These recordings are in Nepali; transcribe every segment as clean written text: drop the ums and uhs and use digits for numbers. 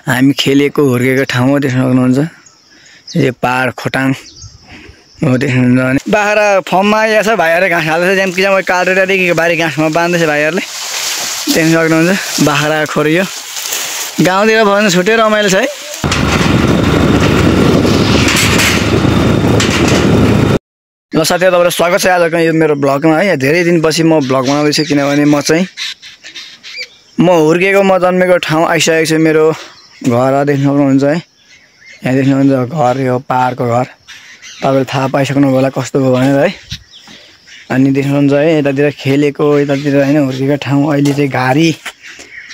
हामी खेलेको हुर्केको ठाउँ हो देख्न सक्नुहुन्छ। यो पहाड खोटाङ हो देख्न सक्नुहुन्छ। अनि बाख्रा फर्ममा आइया छ भाइहरूले घाँस हाल्दैछ ज्याम कि काटेर देखि बारी घाँसमा बाँध्दैछ भाइहरूले देख्न सक्नुहुन्छ। बाख्रा खोरियो गाउँतिर भयो भने छुट्टै रमाइलो छ है। ल साथीहरु तपाईलाई स्वागत छ आजको यो मेरो ब्लगमा है। धेरै दिनपछि म ब्लग बनाउँदैछु किनभने म हुर्केको म जन्मेको ठाउँ आइसकेको छु। मेरो घर देख्न सक्नुहुन्छ है। यहाँ देख्नुहुन्छ घर यो पहाडको घर तपाईले थाहा पाइसक्नु होला कस्तो हो भनेर है। अनि देख्नुहुन्छ है यतातिर खेलेको यतातिर हैन हुर्केको ठाउँ। अहिले चाहिँ घारी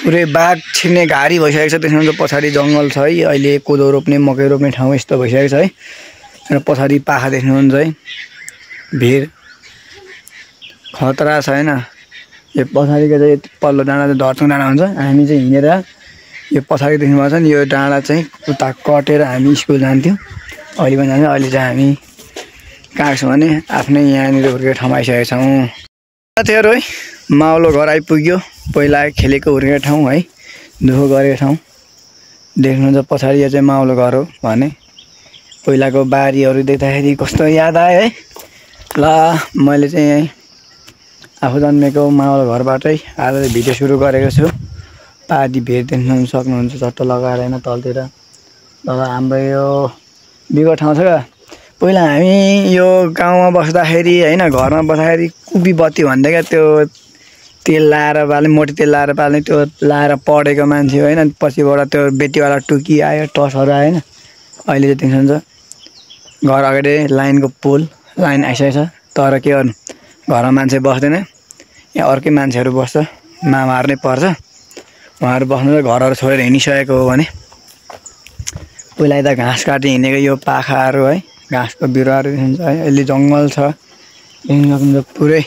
पुरै बाघ छिर्ने घारी भइसकेको छ। देख्नुहुन्छ पछाडी जंगल छ है। अहिले कोदो रोप्ने मकै रोप्ने ठाउँ यस्तो भइसकेको छ है। र पछाडी पाखा देख्नुहुन्छ है भिर खतरा छ हैन। यो पछाडीको चाहिँ पल्लो डाँडा चाहिँ धर्चुङ डाँडा हुन्छ। हामी चाहिँ हिँडेर यो पछाडी देख्नुभएको छ नि यो डाँडा चाहिँ उता कटेर हामी स्कुल जान्थ्यौँ। अहिले पनि जान्छ। अहिले चाहिँ हामी कहाँ छौँ भने आफ्नै यहाँनिर हुर्केको ठाउँमा आइसकेका छौँ साथीहरु है। माउलो घर आइपुग्यो। पहिला खेलेको हुर्केको ठाउँ है। दुःख गरेको ठाउँ देख्नुहुन्छ पछाडी यो चाहिँ माउलो घर हो भने पहिलाको बारीहरू देख्दाखेरि कस्तो याद आयो है। ल मैले चाहिँ आफू जन्मेको माउलो घरबाटै आज भिडियो सुरु गरेको छु। पाहाडी भेट देख्न सक्नुहुन्छ चट्ट लगाएर हैन तलतिर। ल हाम्रो यो बिगो ठाउँ छ क्या। पहिला हामी यो गाउँमा बस्दाखेरि हैन घरमा बस्दाखेरि कुबी बत्ती भन्दै क्या त्यो तेल लाएर बाल्ने मोटी तेल लाएर बाल्ने त्यो लाएर पढेको मान्छे हो हैन। पछिबाट त्यो बेटीवाला टुकी आयो टर्चहरू आयो हैन। अहिले चाहिँ देख्नुहुन्छ घर अगाडि लाइनको पोल लाइन आइसकेको छ। तर के गर्नु घरमा मान्छे बस्दैन। यहाँ अर्कै मान्छेहरू बस्छ मामाहरू नै पर्छ। उहाँहरू बस्नु घरहरू छोडेर हिँडिसकेको हो भने पहिला यता घाँस काटी हिँडेको यो पाखाहरू है घाँसको बिरुवाहरू देख्नुहुन्छ है। अहिले जङ्गल छ देख्न सक्नुहुन्छ पुरै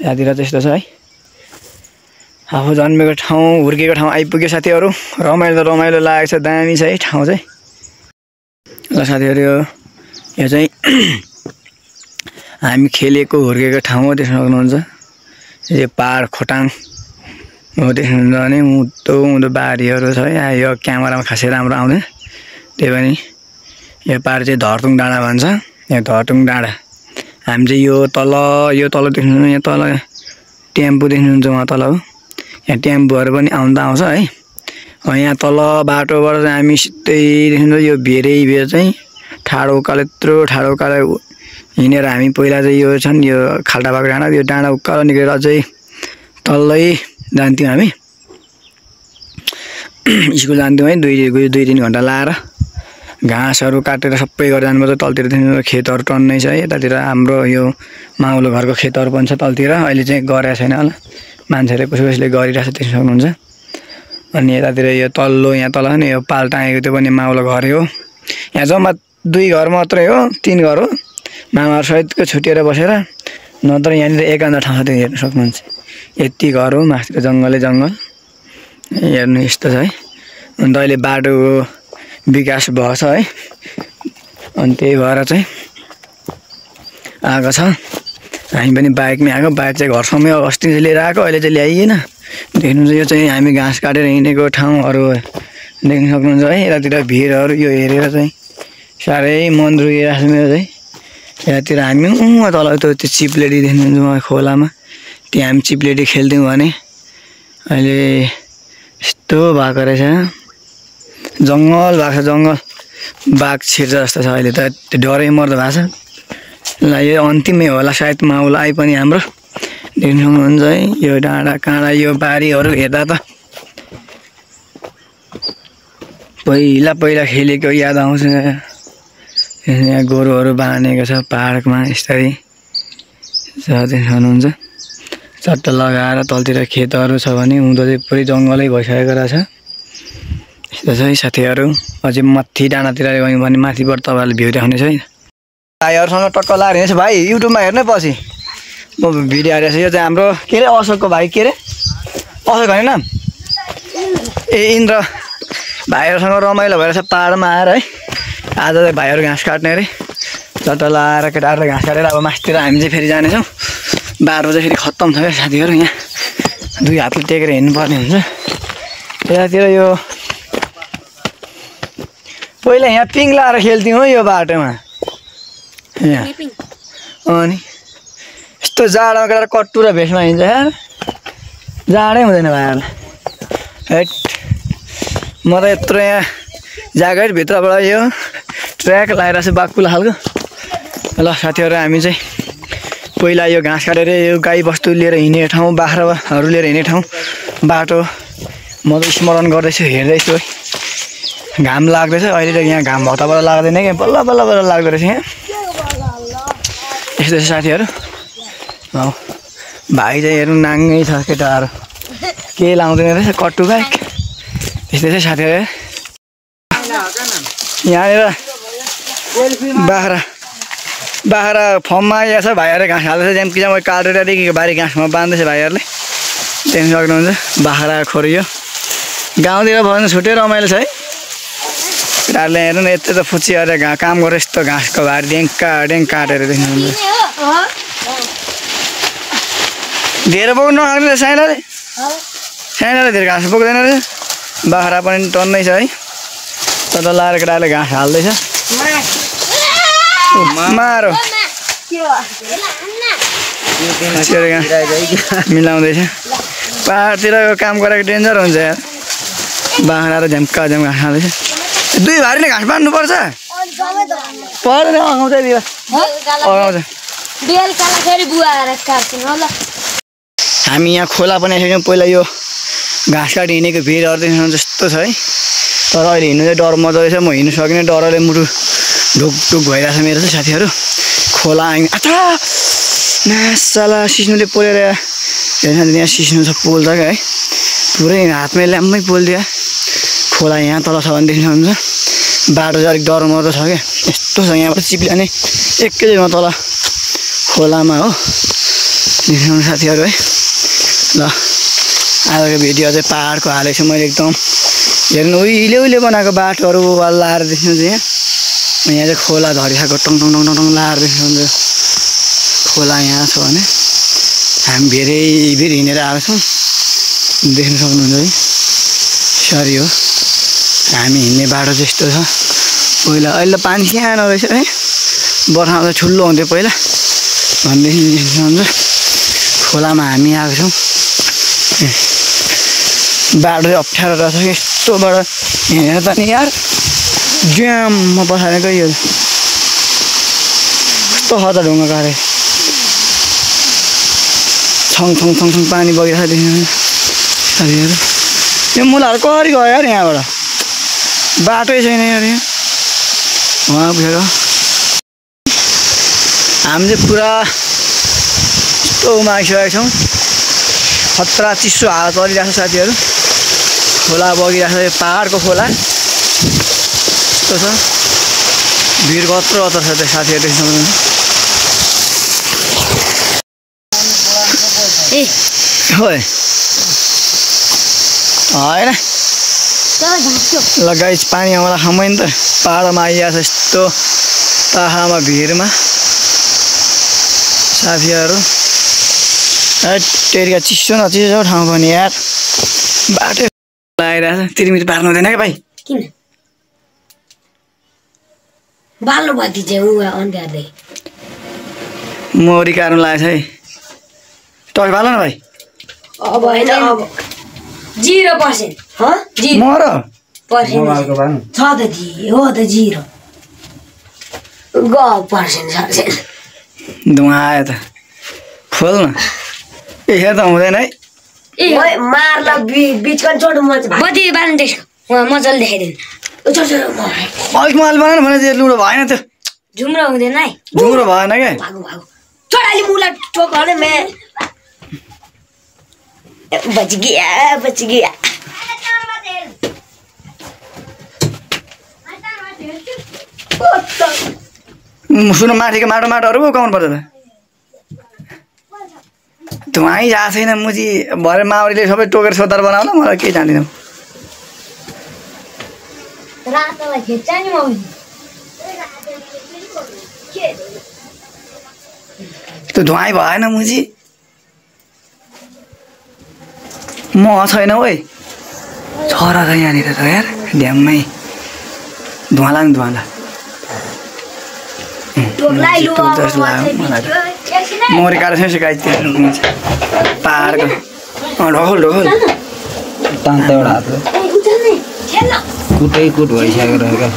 यहाँतिर त्यस्तो छ है। आफू जन्मेको ठाउँ हुर्केको ठाउँ आइपुग्यो साथीहरू। रमाइलो लागेको छ दामी छ है ठाउँ चाहिँ। ल साथीहरू यो चाहिँ हामी खेलेको हुर्केको ठाउँ हो देख्न सक्नुहुन्छ। यो पहाड खोटाङ हो देख्नुहुन्छ भने उँधो बारीहरू छ है। यो क्यामेरामा खासै राम्रो आउँदैन त्यही पनि यो पहाड चाहिँ धर्चुङ डाँडा भन्छ। यहाँ धर्चुङ डाँडा हामी चाहिँ यो तल देख्नुहुन्छ। यहाँ तल टेम्पो देख्नुहुन्छ उहाँ तल हो। यहाँ टेम्पोहरू पनि आउँछ है। यहाँ तल बाटोबाट चाहिँ हामी सिधै देख्नुहुन्छ यो भेर चाहिँ ठाडो उकालो यत्रो ठाडो उकालो हिँडेर हामी पहिला चाहिँ यो छन् यो खाल्टा भएको डाँडा यो डाँडा उकालो निस्केर अझै तल्लै जान्थ्यौँ हामी स्कुल जान्थ्यौँ है। दुई तिन घन्टा लाएर घाँसहरू काटेर सबै गरेर जानुपर्छ। तलतिर देख्नुहुन्छ खेतहरू टन्नै छ है। यतातिर हाम्रो यो माउलो घरको खेतहरू पनि छ तलतिर। अहिले चाहिँ गरेको छैन होला मान्छेहरूले कसैले गरिरहेको छ देख्न सक्नुहुन्छ। अनि यतातिर यो तल्लो यहाँ तल नि यो पाल टाँगेको त्यो पनि माउलो घरै हो। यहाँ जम्मा 2 घर मात्रै हो 3 घर हो। मामाहरू सहितको छुट्टिएर बसेर नत्र यहाँनिर एकान्त ठाउँ छ हेर्न सक्नुहुन्छ। यति घर हो माथिको जङ्गलै जङ्गल हेर्नु यस्तो छ है। अन्त अहिले बाटोको विकास भएको छ है। अनि त्यही भएर चाहिँ आएको छ। हामी पनि बाइकमै आएको। बाइक चाहिँ घरसम्मै अस्ति चाहिँ लिएर आएको अहिले चाहिँ ल्याइएन। देख्नुहुन्छ यो चाहिँ हामी घाँस काटेर हिँडेको ठाउँहरू देख्न सक्नुहुन्छ है। यतातिर भिरहरू यो हेरेर चाहिँ साह्रै मन रुइरहेको छ मेरो चाहिँ। यतातिर हामी तल त्यो चिप्लेडी देख्नुहुन्छ खोलामा त्यहाँ हामी चिप्लेडी खेल्थ्यौँ भने अहिले यस्तो भएको रहेछ जङ्गल भएको छ। जङ्गल बाघ छिर्छ जस्तो छ अहिले त त्यो डरै मर्दो भएको छ। ल यो अन्तिमै होला सायद माउला आइ पनि हाम्रो देख्न सक्नुहुन्छ है। यो डाँडा काँडा यो बारीहरू हेर्दा त पहिला खेलेको याद आउँछ। यहाँ गोरुहरू बाँधेको छ पाहाडमा यस्तै देख्नुहुन्छ। चट्ट लगाएर तलतिर खेतहरू छ भने उँधो चाहिँ पुरै जङ्गलै भइसकेको रहेछ। यस्तो छ है साथीहरू। अझै माथि डाँडातिर गयौँ भने माथिबाट तपाईँहरूले भ्यू देखाउनेछ है। भाइहरूसँग टक्क लाएर हिँडेछ भाइ युट्युबमा हेर्नै पछि म भिडियो हालेको छु। यो चाहिँ हाम्रो के अरे अशोकको भाइ के अरे अशोक होइन ए इन्द्र भाइहरूसँग रमाइलो भइरहेछ पाहाडमा आएर है। आज चाहिँ भाइहरू घाँस काट्ने अरे चट्ट लाएर केटाहरू घाँस काटेर अब मासतिर हामी चाहिँ फेरि जानेछौँ। बाटो चाहिँ फेरि खत्तम छ क्या साथीहरू। यहाँ 2 हातले टेकेर हिँड्नुपर्ने हुन्छ। यतातिर यो पहिला यहाँ पिङ लाएर खेल्थ्यौँ हो यो बाटोमा यहाँ अनि यस्तो जाडोमा गएर कट्टु र भेषमा हिँड्छ यार जाडै हुँदैन भाइहरूलाई हेट म त यत्रो यहाँ ज्याकेटभित्रबाट यो ट्र्याक लगाएर चाहिँ बाक्कुला खालको ल साथीहरू हामी चाहिँ पहिला यो घाँस काटेर यो गाई बस्तु लिएर हिँड्ने ठाउँ बाख्राहरू लिएर हिँड्ने ठाउँ बाटो म त स्मरण गर्दैछु हेर्दैछु है घाम लाग्दैछ अहिले त यहाँ घाम भताबाट लाग्दैन क्या बल्ल बल्ल बल्ल लाग्दो रहेछ यहाँ यस्तो साथीहरू हौ भाइ चाहिँ हेर्नु नाङ्गै छ केटाहरू केही लाउँदैन रहेछ कट्टु बाइक यस्तै चाहिँ साथीहरू यहाँनिर बाख्रा फर्ममा आइएको छ भाइहरूले घाँस हाल्दैछ त्यहाँ कि मैले काटेर बारी घाँसमा बाँध्दैछ भाइहरूले देख्न सक्नुहुन्छ बाख्रा खोरियो गाउँतिर भन्न छुट्टै रमाइलो छ है केटाहरूले हेर्नु न यत्रो त फुच्चीहरू काम गरेर यस्तो घाँसको भारी ड्याङ काटेर देख्नुहुन्छ धेरै बोक्नु नखाने साइनाले धेरै घाँस बोक्दैन रहेछ बाख्रा पनि टन्नै छ है तर लाएर केटाहरूले घाँस हाल्दैछ मारो मिलाउँदैछ पाहाडतिर काम गरेको डेन्जर हुन्छ यार बाख्रा र झ्याम्का घाँस हाल्दैछ दुई भारीले घाँस बाँध्नुपर्छ पर्दैन अगाउँछ अगाउँछ हामी यहाँ खोला पनि आइसक्यौँ पहिला यो घाँस काटी हिँडेको भिडहरू देख्नु जस्तो छ है तर अहिले हिँड्नु चाहिँ डर मजा रहेछ म हिँड्नु सकिनँ डरले मुटु ढुकढुक भइरहेछ मेरो चाहिँ साथीहरू खोला आइ नासाला सिस्नुले पोलेर हेर्नु यहाँ सिस्नु छ पोल्छ क्या है पुरै हातमै ल्याम्मै पोलिदियो खोला यहाँ तल छ भने देख्नुहुन्छ बाटो चाहिँ अलिक डरमर्दो छ क्या यस्तो छ यहाँबाट चिप्ल्याउने एकैचोटिमा तल खोलामा हो देख्नु साथीहरू है ल आजको भिडियो चाहिँ पाहाडको हालेको छु मैले एकदम हेर्नु उहिले बनाएको बाटोहरू लाएर देख्नुहुन्छ यहाँ चाहिँ खोला झरिखाएको टङ टङ टङ टङ लाएर देख्नुहुन्छ खोला यहाँ छ भने हामी धेरै हिँडेर आएको छौँ देख्न सक्नुहुन्छ है सरी हो हामी हिँड्ने बाटो चाहिँ यस्तो छ पहिला अहिले त पानी सानो रहेछ है बर्खामा त ठुलो हुन्थ्यो पहिला भनेदेखि देख्नुहुन्छ खोलामा हामी आएको छौँ बाटो चाहिँ अप्ठ्यारो रहेछ यस्तोबाट हिँडेर त नि यार ज्याममा पछाडेको यो कस्तो खतरा ढुङ्गा काटे छङ छङ छङ छङ पानी बगिरहेको देख्नु साथीहरू यो मुलाहरू कसरी गयो यार यहाँबाट बाटै छैन यार यहाँ उहाँ पुगेर हामी चाहिँ पुरा यस्तो उमागिसकेका छौँ खतरा चिसो हावा चलिरहेको छ साथीहरू खोला बगिरहेको छ यो पाहाडको खोला यस्तो छ भिड कत्रो छ त्यो साथीहरू देख्नु होइन ल गाइस पानी आउँदा खामै नि त पाहाडमा आइरहेको छ यस्तो पाहाडमा भिडमा साथीहरू टेरिया चिसो न चिसो ठाउँ पनि यार बाटो लगाइरहेको छ तिरमिर पार्नु हुँदैन क्या भाइ किन बाल्नु भति चाहिँ उ अन्त्यार्दै मोरी काट्नु लागेको छ है टक बाल न भाइ अब होइन अब 0% ह मर पर्सेन्ट छ त हो त 0 पर्सेन्ट धुवा आयो त खोल न ए हेर त हुँदैन है ए मार्ला बिचको छोटो मच बत्ती बाल्नु त्यसको मजाले देखाइदिनु अलिक माल बनाएन भने चाहिँ लुडो भएन त्यो झुम्रो हुँदैन है झुम्रो भएन क्या छोराले मुला टोकाउने मे बच गया सुन माथिको माटोहरू उकाउनु पर्छ त धुवाइ जाएको छैन मुजी भरे माउरीले सबै टोकेर सोतार बनाउन मलाई केही जान्दिनँ त्यो धुवाइ भएन मुजी म छैन है छोरा छ यहाँनिर त यार ड्याममै धुवाला नि धुवाला जस्तो लाग्यो मलाई त मौरी काटेर सिकाइदिएर रोक्नुहुन्छ पाहाडको ढोल ढोल तान्त एउटा हातले कुटै कुट भइसकेको रहेको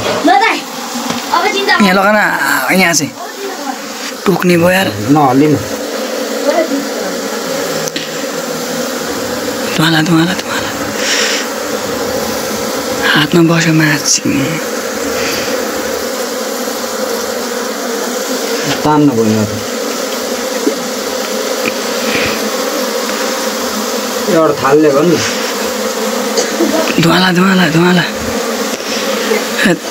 यहाँ लगान यहाँ चाहिँ टोक्ने भयो यार नहल्लिनु धुवाला धुवाला धुवाला हातमा बस्यो माछी तान्नु भयो एउटा थाल्ले भन्नु धुवाला धुवाला धुवाला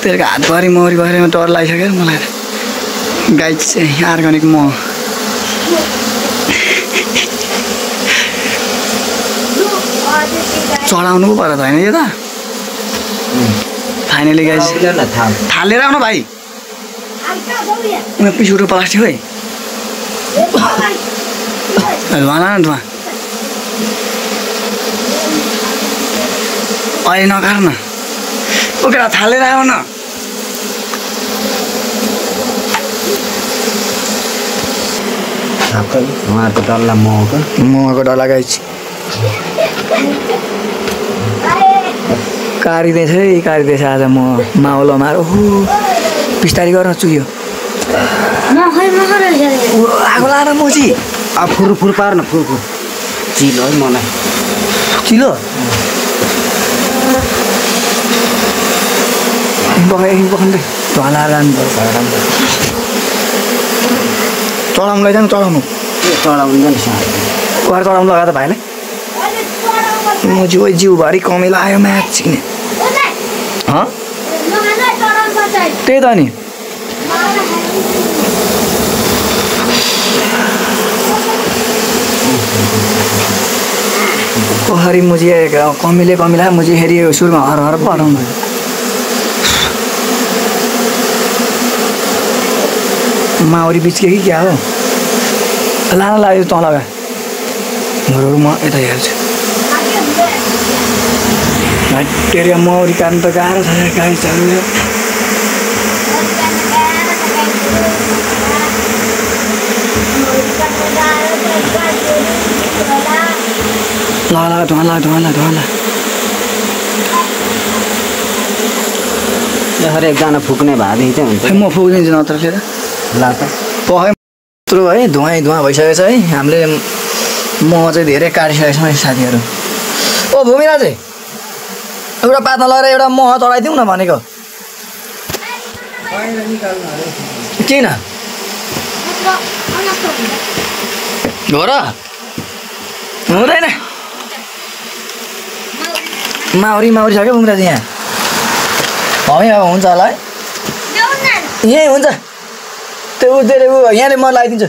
तेरो हातभरि मौरी भएर डर लागिसक्यो मलाई त गाई चाहिँ अर्ग्यानिक मह चढाउनु पो पर्यो त होइन यो त फाइनली गाई थालेर आउनु भाइ उनीहरू पछि उठो प्लास्टिक है धुवाला न धुवा अहिले नकाट न उकेर थालेर आऊ न उहाँहरूको डल्ला महको डल्ला गाई कारिँदैछ है कारिँदैछ आज म माउलो मार ओहो बिस्तारै गर्न चुयो आगो लाएर मोची अब फुरफुर पार न फुरफुर चिलो है मलाई चिलो बखन्दै धुवा लाएर चढाउनु लैजानु चढाउनु चढाउनु नि घर चढाउनु लगाएर त भाइलाई म जिउभरि कमेला आयो म्याच छिक्ने त्यही त नि पोखरी मुजी कमिला मुजी फेरि सुरुमा हर हर पढाउनु माउरी बिचके कि क्या हो लान लाग्यो तँ लगा घरहरू म यता हेर्छु तेरो मौरी काट्नु त गाह्रो छ गाई चालु ल धुवाला धुवाला धुवाला यसरी एकजना फुक्ने भाँदी चाहिँ हुन्छ म फुक्दिन्छु नत्र लिएर ला त पखै यत्रो है धुवा भइसकेको छ है हामीले मह चाहिँ धेरै काटिसकेको छौँ है साथीहरू ओ भूमिराज एउटा पातमा लगेर एउटा मह चढाइदिउँ न भनेको किन हो र हुँदैन माउरी छ क्या भूमिराज यहाँ अब हुन्छ होला है यहीँ हुन्छ त्यो यहाँले म लगाइदिन्छु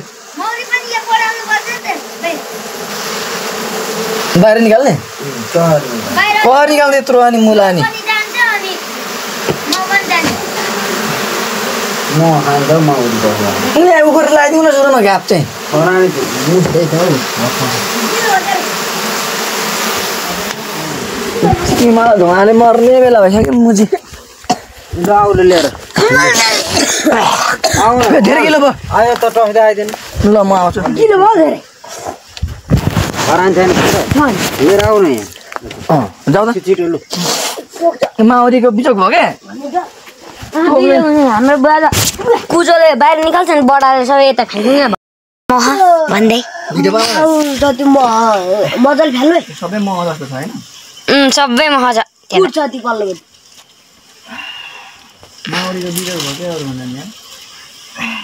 बाहिर निकाल्ने कहाँ निकाल्ने यत्रो अनि मुला नि यहाँ उखेर लगाइदिउँ न सुरुमा घाप चाहिँ मलाई धुवाले मर्ने बेला भइसक्यो मुजी आउले लिएर धेरै किलो भयो आयो त टक्दै आइदिनु ल म आउँछु किलो भयो धेरै हरान छैन लिएर आऊ न यहाँ जाऊ त छिटो लु माउरीको बिचक भयो क्या हाम्रो बुवा त कुचोले बाहिर निकाल्छ नि बडाले सबै यता खाइदिउँ मह भन्दै जति मजाले फ्याल्नु सबै मह जस्तो छ होइन सबै मह छ ती पल्लो माउरीको बिजक भयो क्या अरू भन्दा नि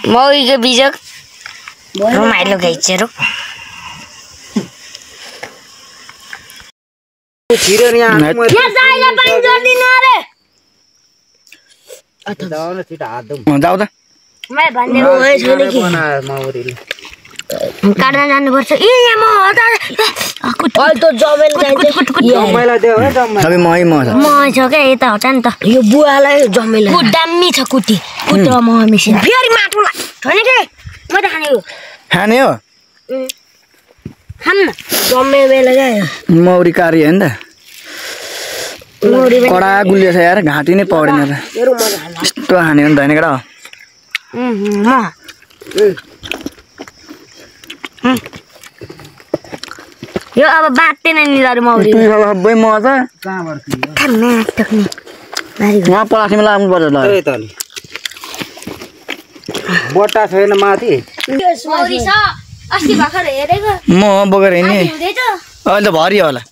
मौरीको बिजक रमाइलो गाइचेरो छिरो यहाँ जाऊ त काट्न जानुपर्छ सबै मही मह छ मह छ क्या यता हटा नि त यो बुवालाई जमेला दामी छ कुटी कुटेर मह मिसिन फेरि माटोला होइन के म त खाने हो खाने हो खाम न जम्मे बेला क्या मौरी कारी हो नि त कडा गुलियो छ यार घाँटी नै पर्दैन त यस्तो हाने नि धैन केटा यो अब बाट्दैन नि दारु मौरी सबै मजा कहाँबाट थियो खाना टक्ने यहाँ पलासीमा लाग्नु पर्छ ल त्यही त नि बट्टा छैन माथि मौरी छ अस्ति भर्खर हेरेको म बोकेर हिँड्ने हुँदैछ अहिले त भरियो होला